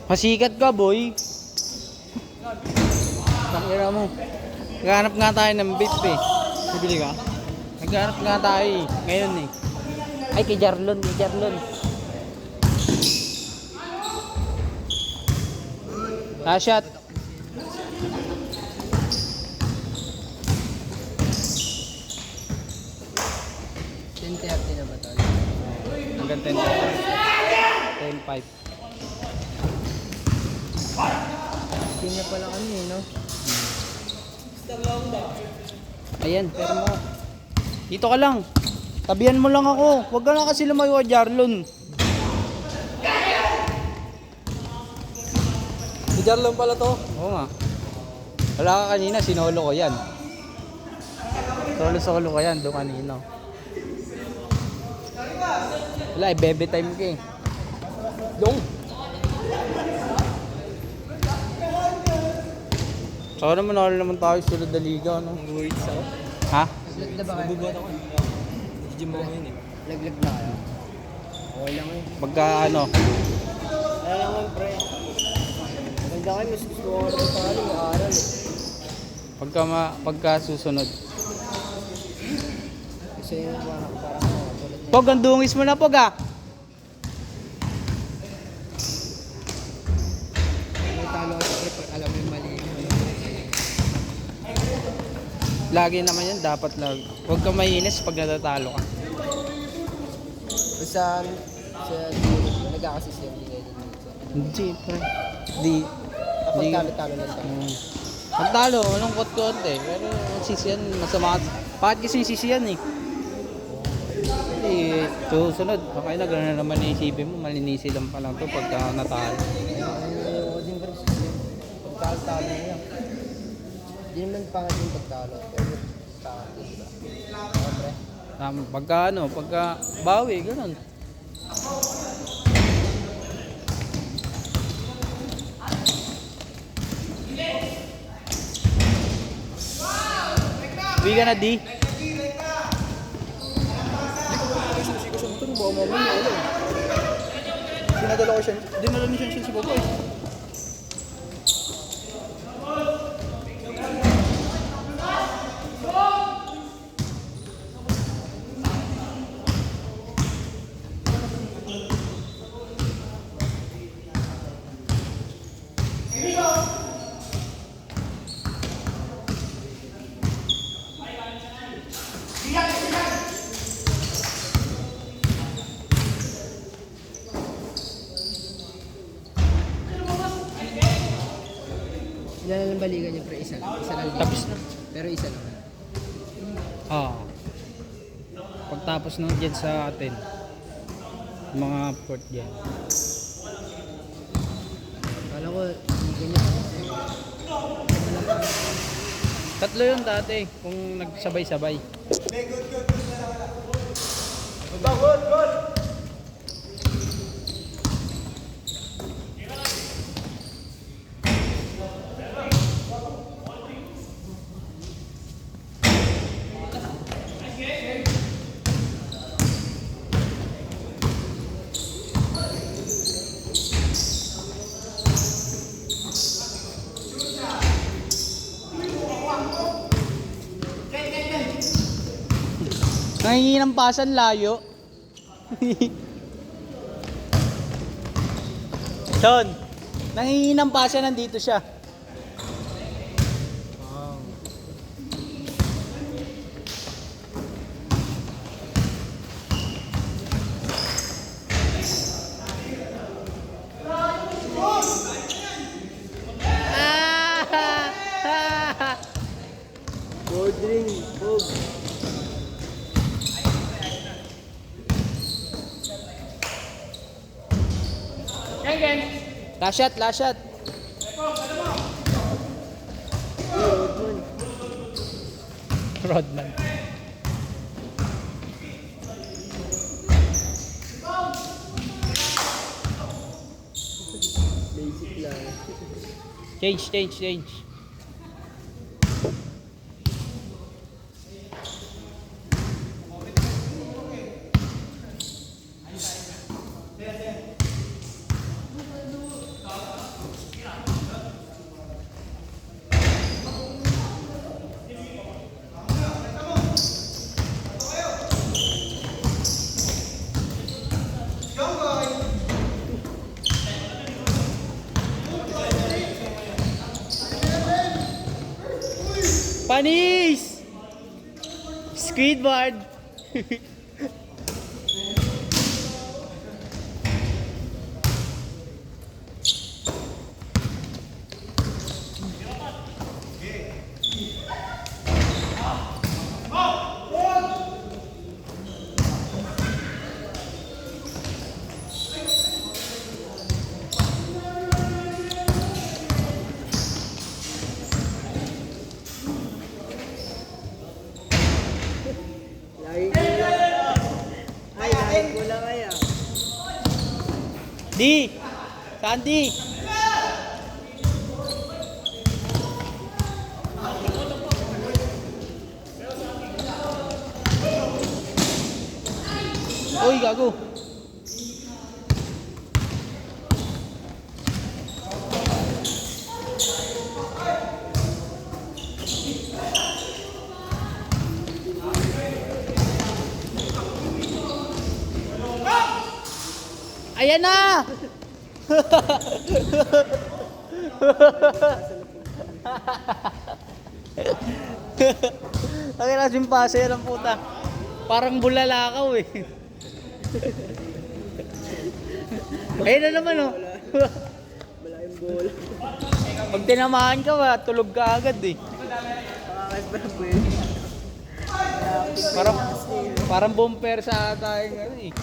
Masikat ka, boy. Takira mo. Naghanap nga tayo ng vape eh. Bibili ka? Naghanap nga tayo eh. Ngayon eh. Ay, kay Jarlon. Kay Jarlon. Shot. 10:30 na ba tol? Hanggang 10:5. Hindi na pala kami no? Ayan, pero mo. Dito ka lang. Tabihan mo lang ako. Huwag ka na kasi lumayo, Jarlon. Si Jarlon pala to? Oo nga. Wala ka kanina, sinolo ko yan. Solo ko yan, doon kanina. Wala, bebe time ka eh. Long! Saka naman naman tayo sulod na liga, no? Words ako? Ha? Laglag na ba kayo? Nabubuhat ako eh. Nag-gym ako ngayon eh. Laglag na kayo? Okay lang eh. Pagka ano? Kaya naman pre. Maganda kayo, mas gusto ko naman pala mag-aaral eh. Pagka susunod. Kasi yung parang tulad na Pog, ang dungis mo na, Pog ah! may talo ka sa pre pag alam mo yung mali mo. Lagi naman yan, dapat lang. Huwag ka mainis pag natatalo ka. Sa nag-a-assist yung hindi kayo dun minsan. Hindi, pre. Di. Kapag talo-talo lang tayo. Pag talo, walang kot-kot eh. Pero sisiyan, masama. Bakit kasi sisiyan eh? Hindi, susunod. Okay na, gano'n naman naisipin mo. Malinisi lang pa lang to pagka natalo. Ayoko din pre. Pagkalo-talo na lang. Hindi naman pangit yung pagtalo. Pero pangit yun, diba? Ako pre. Pagka ano, pagka bawi, gano'n. Uwi ka na, D. Susi ko sa motor, baka mamaya ano. Dinadala ko siya. Dinala niya siya si Boboy. Ilan lang balikan niya pre? Isa lang. Isa lang dito. Tapos na. Pero isa lang. Oo. Pagtapos ng dyan sa atin, mga port dyan. Kala ko, hindi ganyan. Tatlo yun dati, kung nagsabay-sabay. Nangingi ng pasan, layo. Son, nangingi ng pasan, nandito siya. Boarding, Bob. Last shot, last shot. Rodman. Basic lang. Change. Panis! Squidward! Lagi ko lang. Ay, lagi ko lang kaya. Di! Sandy! Uy, gago! Ayan na! Ang ina simpase ng puta. Parang bulalakaw eh. Ayun na naman oh. Malaking bola. Pag tinamaan ka ba, tulog ka agad eh. Pakakas pa ng buwan. Parang bumper sa tayong ano eh.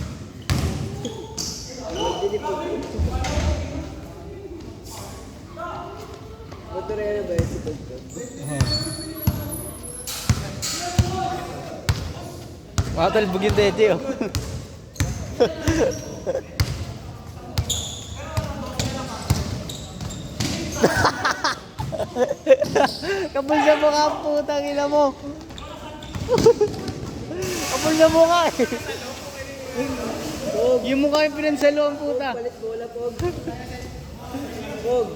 Motorera ba yun si Tugtog? Matalbog yung dede oh. Kapul sa mukha ang putang ina mo. Kapul sa mukha eh. Yung mukha yung pinansalo ang puta. Palit bola, Pog.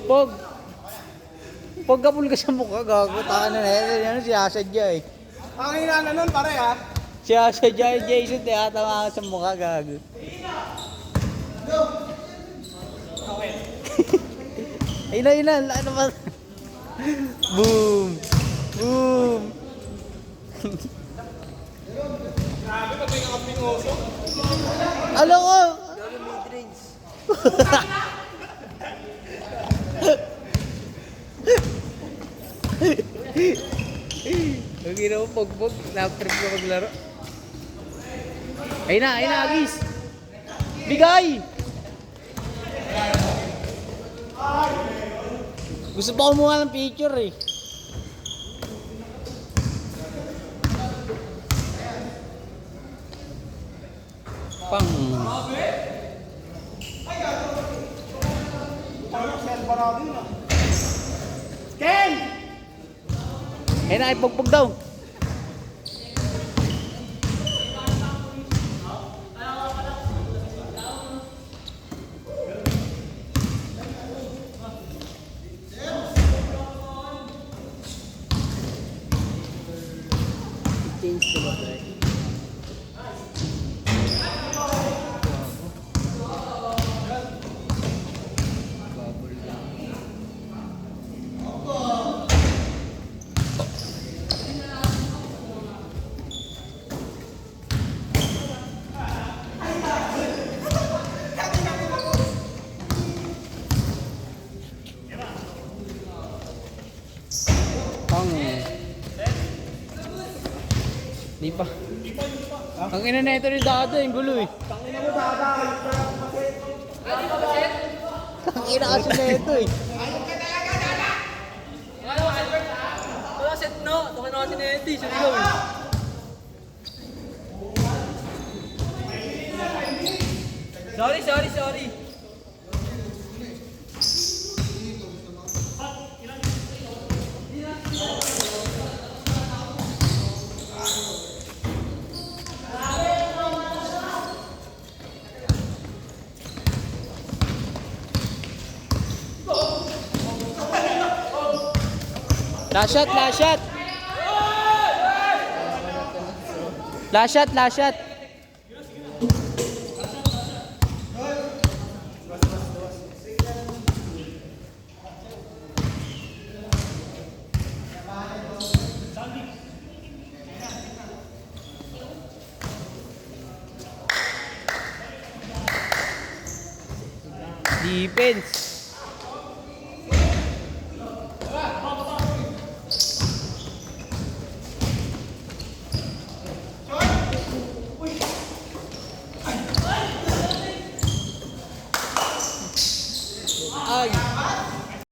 Pog. Pog kapul ka sa mukha, gago. Taka na yan. Ano siyasadya eh. Ang hinana nun, pare ha? Siyasadya yung Jason, tiyatama ka sa mukha, gago. Ayun na. Ano ba? Boom! Boom! Grabe, pag may nakaping oso. Ano ko? Grabe, mid-range. Ang ginawa mo, pog-pog. Na-trip ko maglaro. Ayun na, Agis! Bigay! Gusto pa kumuha ng picture eh. Pang. Ken! Ayun na, ipogpog daw. Change ko ba, pre? Pang. Di pa. Ang ina na ito ni Dada, yung gulo eh. Ang ina kasi na ito eh. Sorry. Last shot. Last shot. defense.